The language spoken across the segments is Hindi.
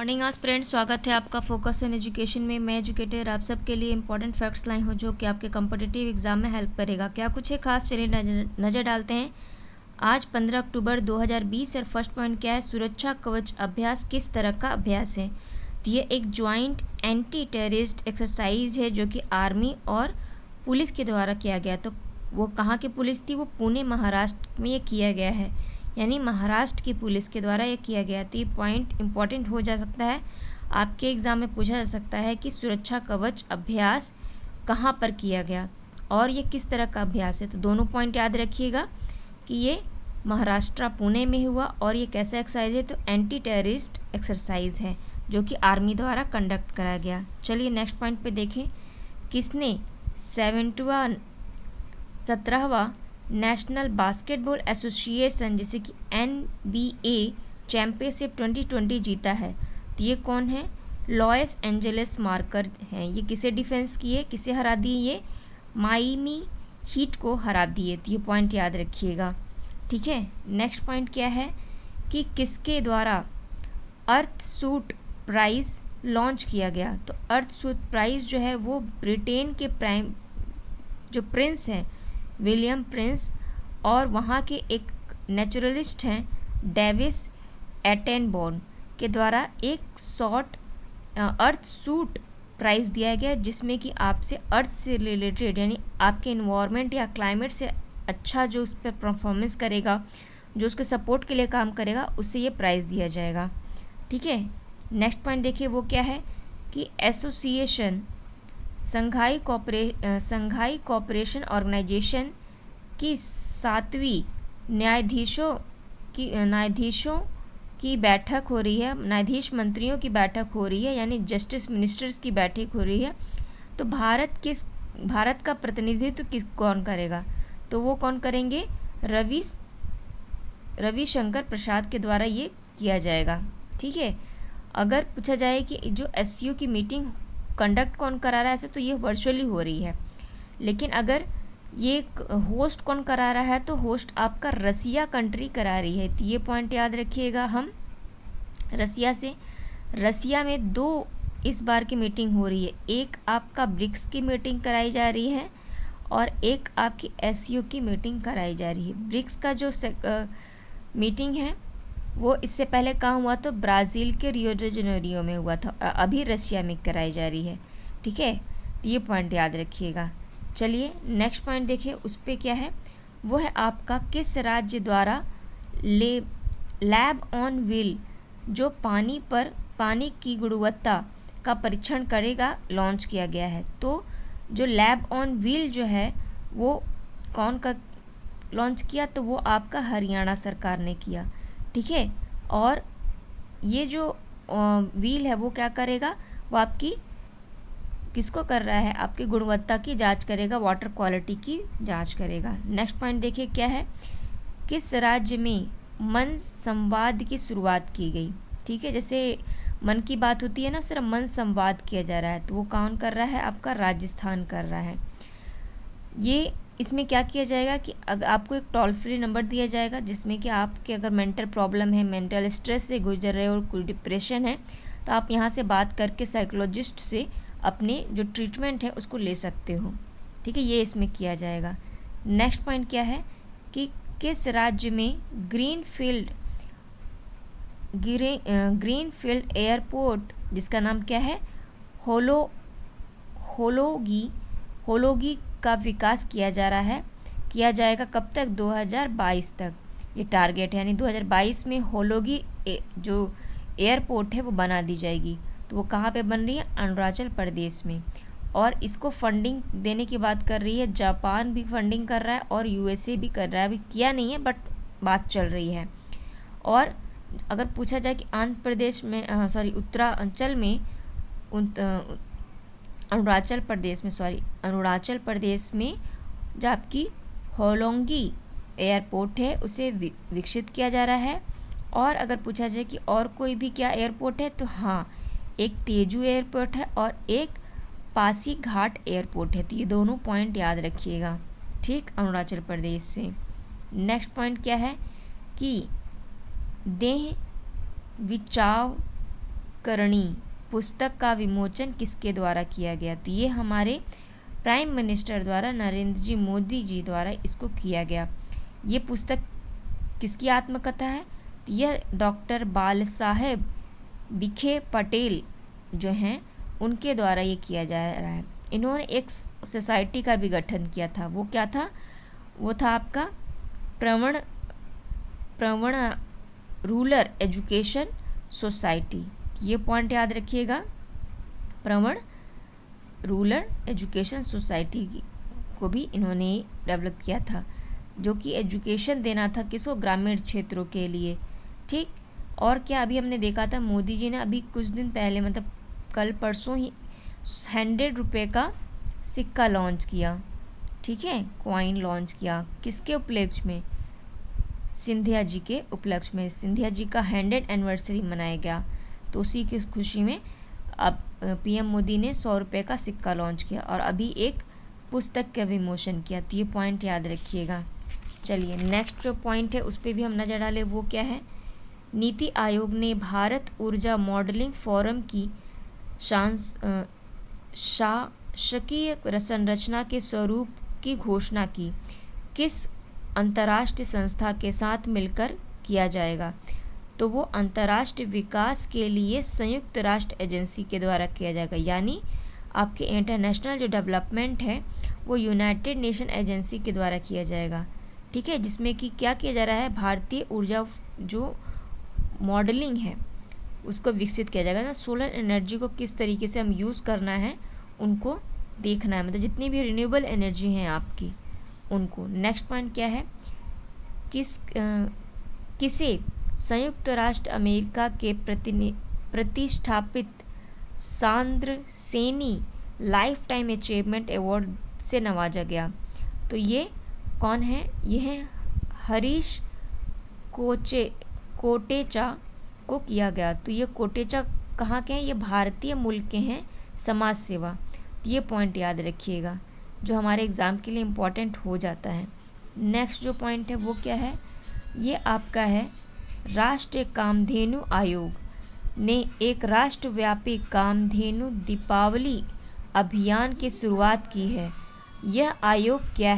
मॉर्निंग एस्पिरेंट, स्वागत है आपका फोकस इन एजुकेशन में। मैं एजुकेटर आप सबके लिए इंपॉर्टेंट फैक्ट्स लाई हूँ जो कि आपके कॉम्पिटिटिव एग्जाम में हेल्प करेगा। क्या कुछ है खास, चलिए नज़र डालते हैं। आज 15 अक्टूबर 2020 और फर्स्ट पॉइंट क्या है, सुरक्षा कवच अभ्यास किस तरह का अभ्यास है। तो ये एक ज्वाइंट एंटी टेररिस्ट एक्सरसाइज है जो कि आर्मी और पुलिस के द्वारा किया गया। तो वो कहाँ की पुलिस थी, वो पुणे महाराष्ट्र में ये किया गया है, यानी महाराष्ट्र की पुलिस के द्वारा ये किया गया। तो ये पॉइंट इंपॉर्टेंट हो जा सकता है, आपके एग्जाम में पूछा जा सकता है कि सुरक्षा कवच अभ्यास कहाँ पर किया गया और ये किस तरह का अभ्यास है। तो दोनों पॉइंट याद रखिएगा कि ये महाराष्ट्र पुणे में हुआ और ये कैसा एक्सरसाइज है, तो एंटी टेररिस्ट एक्सरसाइज है जो कि आर्मी द्वारा कंडक्ट कराया गया। चलिए नेक्स्ट पॉइंट पे देखें, किसने 17वां नेशनल बास्केटबॉल एसोसिएशन जैसे कि NBA चैंपियनशिप 2020 जीता है। तो ये कौन है, लॉस एंजलिस मार्कर हैं। ये किसे डिफेंस किए, किसे हरा दिए, ये माइमी हीट को हरा दिए। तो ये पॉइंट याद रखिएगा, ठीक है। नेक्स्ट पॉइंट क्या है कि किसके द्वारा अर्थ सूट प्राइज लॉन्च किया गया। तो अर्थ सूट प्राइज जो है वो ब्रिटेन के प्राइम जो प्रिंस हैं विलियम प्रिंस और वहाँ के एक नेचुरलिस्ट हैं डेविस एटेनबॉर्न के द्वारा एक शॉर्ट अर्थ सूट प्राइज दिया गया, जिसमें कि आपसे अर्थ से रिलेटेड यानी आपके इन्वायरमेंट या क्लाइमेट से अच्छा जो उस पर परफॉर्मेंस करेगा, जो उसके सपोर्ट के लिए काम करेगा, उससे ये प्राइज़ दिया जाएगा, ठीक है। नेक्स्ट पॉइंट देखिए वो क्या है कि एसोसिएशन संघाई कोऑपरेशन ऑर्गेनाइजेशन की 7वीं न्यायाधीशों की बैठक हो रही है, न्यायाधीश मंत्रियों की बैठक हो रही है, यानी जस्टिस मिनिस्टर्स की बैठक हो रही है। तो भारत का प्रतिनिधित्व कौन करेगा, तो वो कौन करेंगे, रविशंकर प्रसाद के द्वारा ये किया जाएगा, ठीक है। अगर पूछा जाए कि जो SCO की मीटिंग कंडक्ट कौन करा रहा है, ऐसे तो ये वर्चुअली हो रही है, लेकिन अगर ये होस्ट कौन करा रहा है, तो होस्ट आपका रसिया कंट्री करा रही है। तो ये पॉइंट याद रखिएगा हम रसिया में 2 इस बार की मीटिंग हो रही है, एक आपका ब्रिक्स की मीटिंग कराई जा रही है और एक आपकी SCO की मीटिंग कराई जा रही है। ब्रिक्स का जो मीटिंग है वो इससे पहले कहाँ हुआ, तो ब्राज़ील के रियो de जेनेरियो में हुआ था और अभी रशिया में कराई जा रही है, ठीक है। तो ये पॉइंट याद रखिएगा। चलिए नेक्स्ट पॉइंट देखिए, उस पर क्या है, वो है आपका किस राज्य द्वारा लैब ऑन व्हील जो पानी की गुणवत्ता का परीक्षण करेगा लॉन्च किया गया है। तो जो लैब ऑन व्हील जो है वो कौन का लॉन्च किया, तो वो आपका हरियाणा सरकार ने किया, ठीक है। और ये जो व्हील है वो क्या करेगा, वो आपकी किसको कर रहा है, आपकी गुणवत्ता की जांच करेगा, वाटर क्वालिटी की जांच करेगा। नेक्स्ट पॉइंट देखिए क्या है, किस राज्य में मन संवाद की शुरुआत की गई, ठीक है। जैसे मन की बात होती है ना, सिर्फ मन संवाद किया जा रहा है, तो वो कौन कर रहा है, आपका राजस्थान कर रहा है। ये इसमें क्या किया जाएगा कि अगर आपको एक टोल फ्री नंबर दिया जाएगा, जिसमें कि आपके अगर मेंटल प्रॉब्लम है, मेंटल स्ट्रेस से गुजर रहे हो और कोई डिप्रेशन है, तो आप यहाँ से बात करके साइकोलॉजिस्ट से अपने जो ट्रीटमेंट है उसको ले सकते हो, ठीक है। ये इसमें किया जाएगा। नेक्स्ट पॉइंट क्या है कि किस राज्य में ग्रीनफील्ड एयरपोर्ट जिसका नाम क्या है होलोगी का विकास किया जा रहा है, किया जाएगा कब तक, 2022 तक ये टारगेट है, यानी 2022 में होलोगी जो एयरपोर्ट है वो बना दी जाएगी। तो वो कहाँ पे बन रही है, अरुणाचल प्रदेश में। और इसको फंडिंग देने की बात कर रही है, जापान भी फंडिंग कर रहा है और USA भी कर रहा है, अभी किया नहीं है बट बात चल रही है। और अगर पूछा जाए कि आंध्र प्रदेश में उत्तरांचल में अरुणाचल प्रदेश में जो आपकी होलोंगी एयरपोर्ट है उसे विकसित किया जा रहा है। और अगर पूछा जाए कि और कोई भी क्या एयरपोर्ट है, तो हाँ, एक तेजू एयरपोर्ट है और एक पासीघाट एयरपोर्ट है। तो ये दोनों पॉइंट याद रखिएगा, ठीक, अरुणाचल प्रदेश से। नेक्स्ट पॉइंट क्या है कि देह विचाव पुष्करणी पुस्तक का विमोचन किसके द्वारा किया गया? तो ये हमारे प्राइम मिनिस्टर द्वारा, नरेंद्र जी मोदी जी द्वारा इसको किया गया। ये पुस्तक किसकी आत्मकथा है? यह डॉक्टर बाल साहेब विखे पटेल जो हैं उनके द्वारा ये किया जा रहा है। इन्होंने एक सोसाइटी का भी गठन किया था। वो क्या था? वो था आपका प्रवण रूरल एजुकेशन सोसाइटी। ये पॉइंट याद रखिएगा, प्रवण रूरल एजुकेशन सोसाइटी को भी इन्होंने डेवलप किया था, जो कि एजुकेशन देना था किसको? ग्रामीण क्षेत्रों के लिए। ठीक। और क्या अभी हमने देखा था मोदी जी ने अभी कुछ दिन पहले, मतलब कल परसों ही 100 रुपये का सिक्का लॉन्च किया। ठीक है, कॉइन लॉन्च किया। किसके उपलक्ष्य में? सिंधिया जी के उपलक्ष्य में। सिंधिया जी का 100th एनिवर्सरी मनाया गया, तो उसी की खुशी में अब पीएम मोदी ने 100 रुपये का सिक्का लॉन्च किया और अभी एक पुस्तक का विमोचन किया। तो ये पॉइंट याद रखिएगा। चलिए नेक्स्ट जो पॉइंट है उस पर भी हम नजर डालें। वो क्या है? नीति आयोग ने भारत ऊर्जा मॉडलिंग फोरम की शासकीय संरचना के स्वरूप की घोषणा की। किस अंतर्राष्ट्रीय संस्था के साथ मिलकर किया जाएगा? तो वो अंतर्राष्ट्रीय विकास के लिए संयुक्त राष्ट्र एजेंसी के द्वारा किया जाएगा। यानी आपके इंटरनेशनल जो डेवलपमेंट है वो यूनाइटेड नेशन एजेंसी के द्वारा किया जाएगा। ठीक है, जिसमें कि क्या किया जा रहा है? भारतीय ऊर्जा जो मॉडलिंग है उसको विकसित किया जाएगा ना। सोलर एनर्जी को किस तरीके से हम यूज़ करना है उनको देखना है, मतलब जितनी भी रिन्यूएबल एनर्जी हैं आपकी उनको। नेक्स्ट पॉइंट क्या है? किसे संयुक्त राष्ट्र अमेरिका के प्रतिष्ठापित सांद्र सेनी लाइफ टाइम अचीवमेंट अवार्ड से नवाजा गया? तो ये कौन है? ये है हरीश कोटेचा को किया गया। तो ये कोटेचा कहाँ के हैं? ये भारतीय मूल के हैं, समाज सेवा। ये पॉइंट याद रखिएगा जो हमारे एग्ज़ाम के लिए इम्पॉर्टेंट हो जाता है। नेक्स्ट जो पॉइंट है वो क्या है? ये आपका है राष्ट्रीय कामधेनु आयोग ने एक राष्ट्रव्यापी कामधेनु दीपावली अभियान की शुरुआत की है। यह आयोग क्या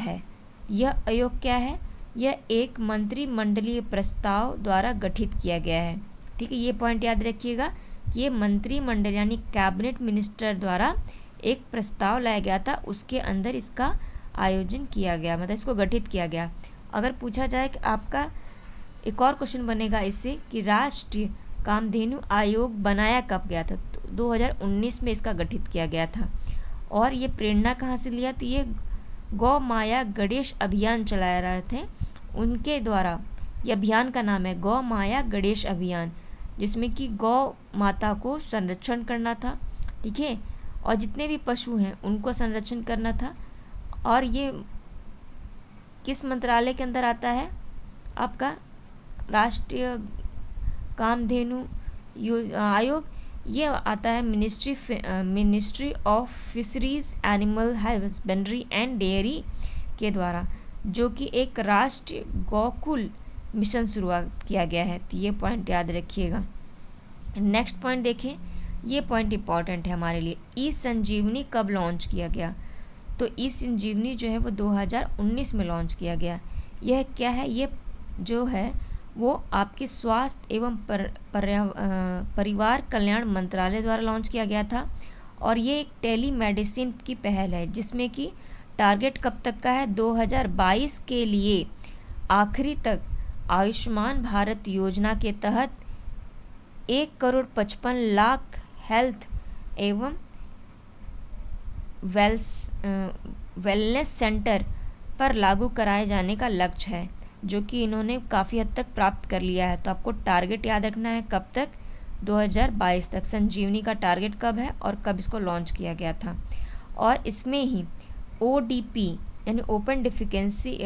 है? यह एक मंत्रिमंडलीय प्रस्ताव द्वारा गठित किया गया है। ठीक है, ये पॉइंट याद रखिएगा। ये मंत्रिमंडल यानी कैबिनेट मिनिस्टर द्वारा एक प्रस्ताव लाया गया था, उसके अंदर इसका आयोजन किया गया, मतलब इसको गठित किया गया। अगर पूछा जाए कि आपका एक और क्वेश्चन बनेगा इससे कि राष्ट्रीय कामधेनु आयोग बनाया कब गया था? तो 2019 में इसका गठित किया गया था। और ये प्रेरणा कहाँ से लिया? तो ये गौ माया गणेश अभियान चलाया रहे थे उनके द्वारा। ये अभियान का नाम है गौ माया गणेश अभियान, जिसमें कि गौ माता को संरक्षण करना था। ठीक है, और जितने भी पशु हैं उनको संरक्षण करना था। और ये किस मंत्रालय के अंदर आता है? आपका राष्ट्रीय कामधेनु आयोग। ये आता है ministry of fisheries, animal husbandry and dairy के द्वारा, जो कि एक राष्ट्रीय गौकुल मिशन शुरुआत किया गया है। तो ये पॉइंट याद रखिएगा। नेक्स्ट पॉइंट देखें, ये पॉइंट इंपॉर्टेंट है हमारे लिए। ई संजीवनी कब लॉन्च किया गया? तो ई संजीवनी जो है वो 2019 में लॉन्च किया गया। यह क्या है? ये जो है वो आपके स्वास्थ्य एवं परिवार कल्याण मंत्रालय द्वारा लॉन्च किया गया था। और ये एक टेली मेडिसिन की पहल है, जिसमें कि टारगेट कब तक का है? 2022 के लिए आखिरी तक आयुष्मान भारत योजना के तहत 1,55,00,000 हेल्थ एवं वेलनेस सेंटर पर लागू कराए जाने का लक्ष्य है, जो कि इन्होंने काफ़ी हद तक प्राप्त कर लिया है। तो आपको टारगेट याद रखना है कब तक? 2022 तक। संजीवनी का टारगेट कब है और कब इसको लॉन्च किया गया था? और इसमें ही ODP यानी ओपन डिफिकेंसी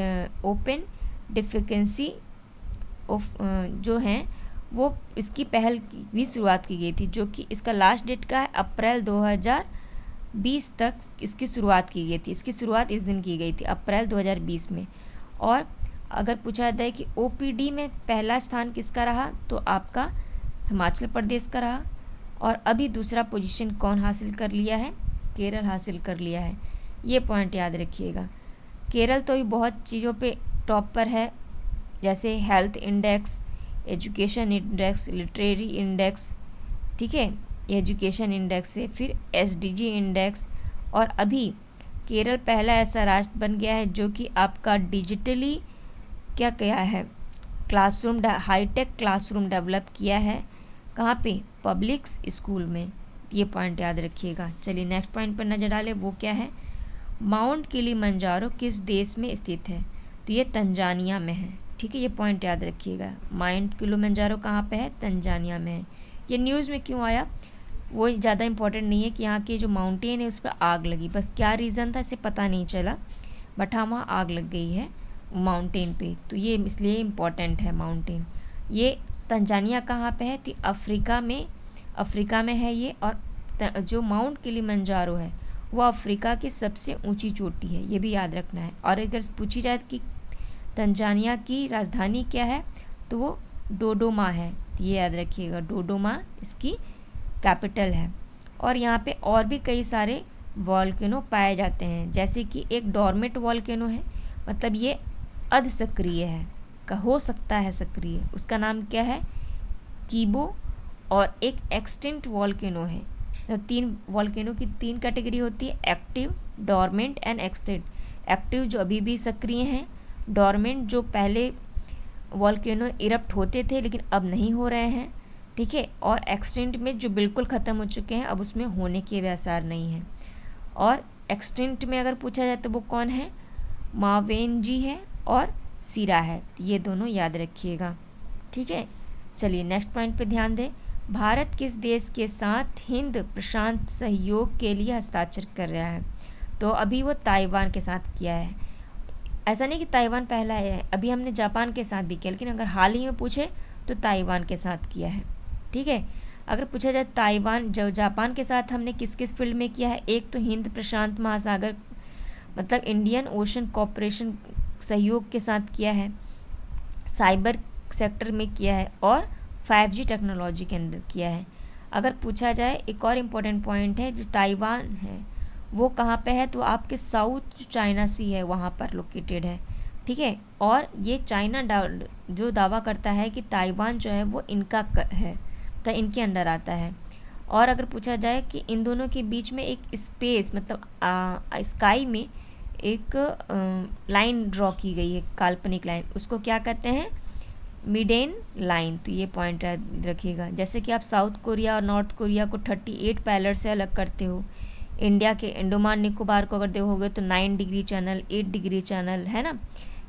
जो है वो इसकी पहल की भी शुरुआत की गई थी, जो कि इसका लास्ट डेट का है अप्रैल 2020 तक इसकी शुरुआत की गई थी। इसकी शुरुआत इस दिन की गई थी, अप्रैल 2020 में। और अगर पूछा जाए कि OPD में पहला स्थान किसका रहा, तो आपका हिमाचल प्रदेश का रहा। और अभी दूसरा पोजीशन कौन हासिल कर लिया है? केरल हासिल कर लिया है। ये पॉइंट याद रखिएगा। केरल तो भी बहुत चीज़ों पे टॉप पर है, जैसे health index, education index, literary index, ठीक है, एजुकेशन इंडेक्स से फिर एसडीजी इंडेक्स। और अभी केरल पहला ऐसा राष्ट्र बन गया है जो कि आपका डिजिटली क्या किया है, क्लासरूम, हाईटेक क्लासरूम डेवलप किया है। कहाँ पे? पब्लिक स्कूल में। ये पॉइंट याद रखिएगा। चलिए नेक्स्ट पॉइंट पर नजर डालें, वो क्या है? माउंट किलिमंजारो किस देश में स्थित है? तो ये तंजानिया में है। ठीक है, ये पॉइंट याद रखिएगा। माउंट किलिमंजारो कहाँ पे है? तंजानिया में है। ये न्यूज़ में क्यों आया वो ज़्यादा इंपॉर्टेंट नहीं है कि यहाँ के जो माउंटेन है उस पर आग लगी, बस क्या रीज़न था इसे पता नहीं चला, बट हाँ वहाँ आग लग गई है माउंटेन पे, तो ये इसलिए इम्पॉर्टेंट है माउंटेन। ये तंजानिया कहाँ पे है? तो अफ्रीका में है ये। और जो माउंट किलिमंजारो है वो अफ्रीका की सबसे ऊंची चोटी है, ये भी याद रखना है। और अगर पूछी जाए कि तंजानिया की राजधानी क्या है तो वो डोडोमा है, ये याद रखिएगा, डोडोमा इसकी कैपिटल है। और यहाँ पे और भी कई सारे वॉल्केनो पाए जाते हैं, जैसे कि एक डॉर्मेंट वॉल्केनो है, मतलब ये अर्ध सक्रिय है, हो सकता है सक्रिय, उसका नाम क्या है? कीबो। और एक एक्सटिंक्ट वॉल्केनो है। तो तीन वॉल्केनो की तीन कैटेगरी होती है, active, dormant and extinct. Active जो अभी भी सक्रिय हैं, डॉर्मेंट जो पहले वॉल्केनो इरप्ट होते थे लेकिन अब नहीं हो रहे हैं, ठीक है, और एक्सटिंक्ट में जो बिल्कुल ख़त्म हो चुके हैं, अब उसमें होने के भी आसार नहीं है। और एक्सटिंक्ट में अगर पूछा जाए तो वो कौन है? मावेंजी है और सिरा है, ये दोनों याद रखिएगा। ठीक है, चलिए नेक्स्ट पॉइंट पे ध्यान दें। भारत किस देश के साथ हिंद प्रशांत सहयोग के लिए हस्ताक्षर कर रहा है? तो अभी वो ताइवान के साथ किया है। ऐसा नहीं कि ताइवान पहला है, अभी हमने जापान के साथ भी किया, लेकिन अगर हाल ही में पूछे तो ताइवान के साथ किया है। ठीक है, अगर पूछा जाए ताइवान जो जापान के साथ हमने किस किस फील्ड में किया है, एक तो हिंद प्रशांत महासागर मतलब इंडियन ओशन कॉपरेशन सहयोग के साथ किया है, साइबर सेक्टर में किया है, और 5G टेक्नोलॉजी के अंदर किया है। अगर पूछा जाए एक और इम्पोर्टेंट पॉइंट है, जो ताइवान है वो कहाँ पे है? तो आपके साउथ चाइना सी है वहाँ पर लोकेटेड है। ठीक है, और ये चाइना जो दावा करता है कि ताइवान जो है वो इनका है, तो इनके अंदर आता है। और अगर पूछा जाए कि इन दोनों के बीच में एक स्पेस मतलब स्काई में एक लाइन ड्रॉ की गई है, काल्पनिक लाइन, उसको क्या कहते हैं? मिडेन लाइन। तो ये पॉइंट रखिएगा। जैसे कि आप साउथ कोरिया और नॉर्थ कोरिया को 38 पैलेट से अलग करते हो, इंडिया के अंडमान निकोबार को अगर देखोगे तो 9 डिग्री चैनल, 8 डिग्री चैनल है ना,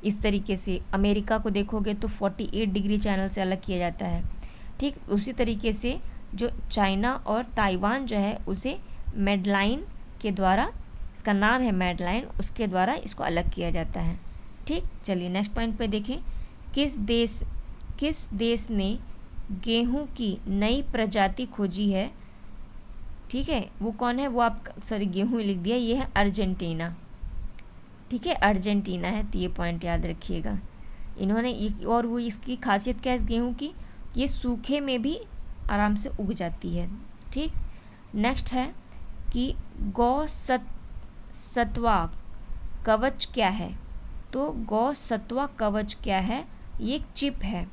इस तरीके से अमेरिका को देखोगे तो 48 डिग्री चैनल से अलग किया जाता है। ठीक उसी तरीके से जो चाइना और ताइवान जो है उसे मेडलाइन के द्वारा, इसका नाम है मेडलाइन, उसके द्वारा इसको अलग किया जाता है। ठीक, चलिए नेक्स्ट पॉइंट पे देखें। किस देश ने गेहूं की नई प्रजाति खोजी है? ठीक है, वो कौन है? वो आप सॉरी गेहूं लिख दिया, ये है अर्जेंटीना। ठीक है, अर्जेंटीना है, तो ये पॉइंट याद रखिएगा। इन्होंने और वो इसकी खासियत क्या है इस गेहूं की? ये सूखे में भी आराम से उग जाती है। ठीक, नेक्स्ट है कि गौ सत्वा कवच क्या है? तो गौ सत्वा कवच क्या है? ये एक चिप है।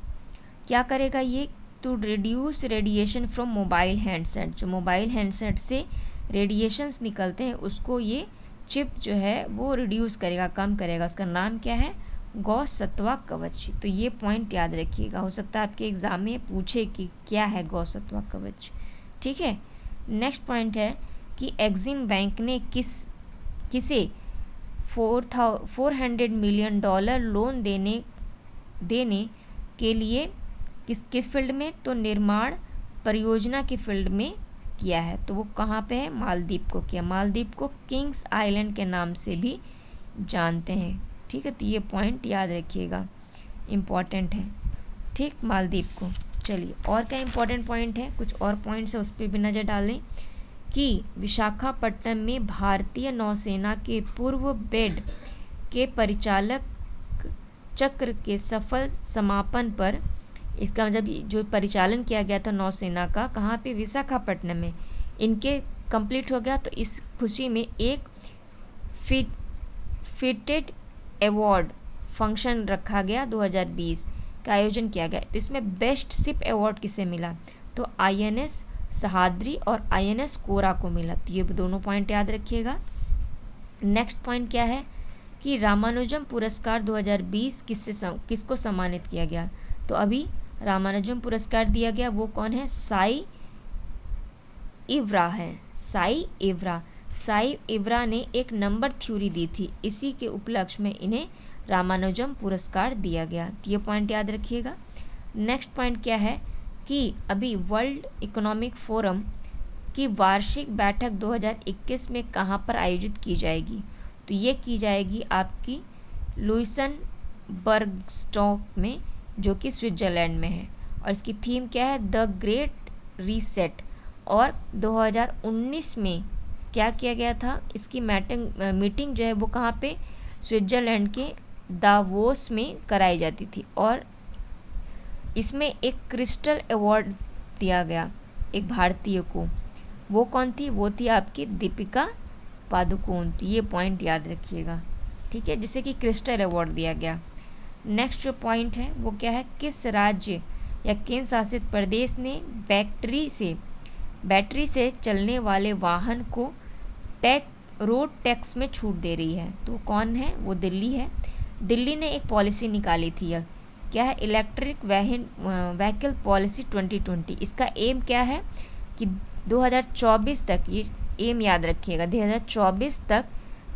क्या करेगा ये? To reduce radiation from mobile handset, जो मोबाइल हैंडसेट से रेडिएशंस निकलते हैं उसको ये चिप जो है वो रिड्यूस करेगा, कम करेगा। उसका नाम क्या है? गौ सत्वा कवच। तो ये पॉइंट याद रखिएगा, हो सकता है आपके एग्जाम में पूछे कि क्या है गौ सत्वा कवच। ठीक है, नेक्स्ट पॉइंट है कि एग्जिम बैंक ने किसे $400 मिलियन लोन देने के लिए किस फील्ड में? तो निर्माण परियोजना के फील्ड में किया है। तो वो कहाँ पे है? मालदीव को किया। मालदीव को किंग्स आइलैंड के नाम से भी जानते हैं। ठीक है, तो ये पॉइंट याद रखिएगा, इम्पॉर्टेंट है। ठीक, मालदीव को। चलिए और क्या इम्पोर्टेंट पॉइंट है, कुछ और पॉइंट्स है उस पर भी नज़र डालें कि विशाखापट्टनम में भारतीय नौसेना के पूर्व बेड के परिचालक चक्र के सफल समापन पर इसका मतलब जो परिचालन किया गया था नौसेना का, कहाँ पे, विशाखापट्टनम में, इनके कंप्लीट हो गया। तो इस खुशी में एक फिटेड अवार्ड फंक्शन रखा गया 2020 का आयोजन किया गया। तो इसमें बेस्ट शिप अवार्ड किसे मिला, तो INS सहाद्री और INS कोरा को मिला। तो ये दोनों पॉइंट याद रखिएगा। नेक्स्ट पॉइंट क्या है कि रामानुजम पुरस्कार 2020 किसको सम्मानित किया गया, तो अभी रामानुजम पुरस्कार दिया गया, वो कौन है, साई इवरा है। साई इवरा ने एक नंबर थ्योरी दी थी, इसी के उपलक्ष्य में इन्हें रामानुजम पुरस्कार दिया गया। तो ये पॉइंट याद रखिएगा। नेक्स्ट पॉइंट क्या है कि अभी वर्ल्ड इकोनॉमिक फोरम की वार्षिक बैठक 2021 में कहाँ पर आयोजित की जाएगी, तो ये की जाएगी आपकी लुइसनबर्गस्टॉक में, जो कि स्विट्जरलैंड में है। और इसकी थीम क्या है, द ग्रेट रीसेट। और 2019 में क्या किया गया था, इसकी मीटिंग जो है वो कहाँ पे, स्विट्जरलैंड के दावोस में कराई जाती थी। और इसमें एक क्रिस्टल अवार्ड दिया गया एक भारतीय को, वो कौन थी, वो थी आपकी दीपिका पादुकोण। तो ये पॉइंट याद रखिएगा, ठीक है, जिसे कि क्रिस्टल अवार्ड दिया गया। नेक्स्ट जो पॉइंट है वो क्या है, किस राज्य या केंद्र शासित प्रदेश ने बैटरी से चलने वाले वाहन को रोड टैक्स में छूट दे रही है, तो कौन है, वो दिल्ली है। दिल्ली ने एक पॉलिसी निकाली थी, क्या है, इलेक्ट्रिक व्हीकल पॉलिसी 2020। इसका एम क्या है कि 2024 तक, ये एम याद रखिएगा, 2024 तक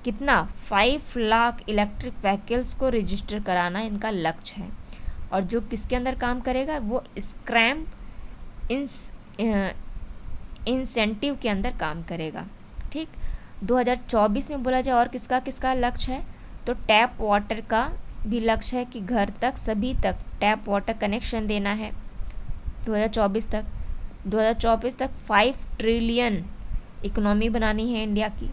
कितना, 5 लाख इलेक्ट्रिक व्हीकल्स को रजिस्टर कराना इनका लक्ष्य है। और जो किसके अंदर काम करेगा, वो स्क्रैप इंसेंटिव के अंदर काम करेगा, ठीक। 2024 में बोला जाए और किसका किसका लक्ष्य है, तो टैप वाटर का भी लक्ष्य है कि घर तक, सभी तक टैप वाटर कनेक्शन देना है 2024 तक। 2024 तक 5 ट्रिलियन इकोनॉमी बनानी है इंडिया की,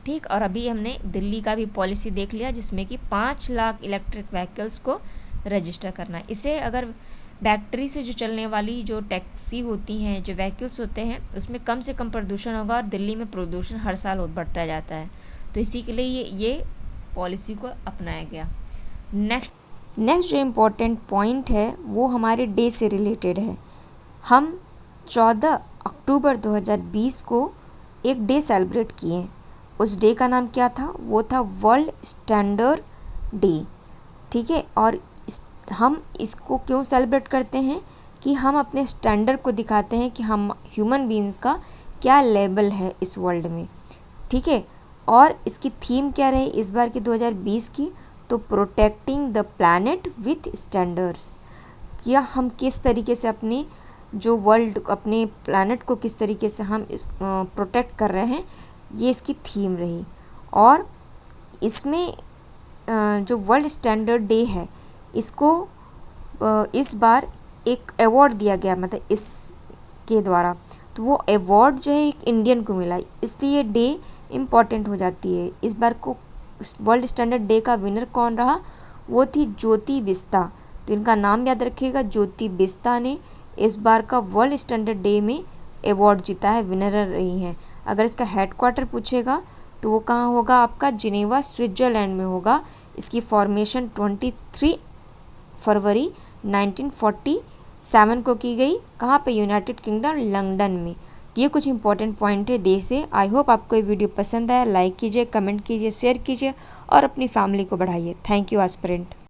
ठीक। और अभी हमने दिल्ली का भी पॉलिसी देख लिया, जिसमें कि 5 लाख इलेक्ट्रिक व्हीकल्स को रजिस्टर करना है। इसे अगर बैटरी से जो चलने वाली जो टैक्सी होती हैं, जो व्हीकल्स होते हैं, उसमें कम से कम प्रदूषण होगा। और दिल्ली में प्रदूषण हर साल बढ़ता जाता है, तो इसी के लिए ये पॉलिसी को अपनाया गया। नेक्स्ट जो इम्पोर्टेंट पॉइंट है वो हमारे डे से रिलेटेड है। हम 14 अक्टूबर 2020 को एक डे सेलिब्रेट किए। उस डे का नाम क्या था, वो था वर्ल्ड स्टैंडर्ड डे, ठीक है। और हम इसको क्यों सेलिब्रेट करते हैं कि हम अपने स्टैंडर्ड को दिखाते हैं कि हम ह्यूमन बीइंग्स का क्या लेवल है इस वर्ल्ड में, ठीक है। और इसकी थीम क्या रही इस बार की 2020 की, तो protecting the planet with standards. या हम किस तरीके से अपने जो वर्ल्ड, अपने प्लैनेट को किस तरीके से हम प्रोटेक्ट कर रहे हैं, ये इसकी थीम रही। और इसमें जो वर्ल्ड स्टैंडर्ड डे है, इसको इस बार एक अवार्ड दिया गया, मतलब इसके द्वारा। तो वो अवार्ड जो है एक इंडियन को मिला, इसलिए डे इम्पॉर्टेंट हो जाती है। इस बार को वर्ल्ड स्टैंडर्ड डे का विनर कौन रहा, वो थी ज्योति बिस्ता। तो इनका नाम याद रखिएगा, ज्योति बिस्ता ने इस बार का वर्ल्ड स्टैंडर्ड डे में अवार्ड जीता है, विनर रही हैं। अगर इसका हेडक्वार्टर पूछेगा तो वो कहाँ होगा, आपका जिनेवा स्विट्जरलैंड में होगा। इसकी फॉर्मेशन 23 फरवरी 1947 को की गई। कहाँ पे, यूनाइटेड किंगडम लंदन में। ये कुछ इंपॉर्टेंट पॉइंट है डे से। आई होप आपको ये वीडियो पसंद आया। लाइक कीजिए, कमेंट कीजिए, शेयर कीजिए और अपनी फैमिली को बढ़ाइए। Thank you aspirant.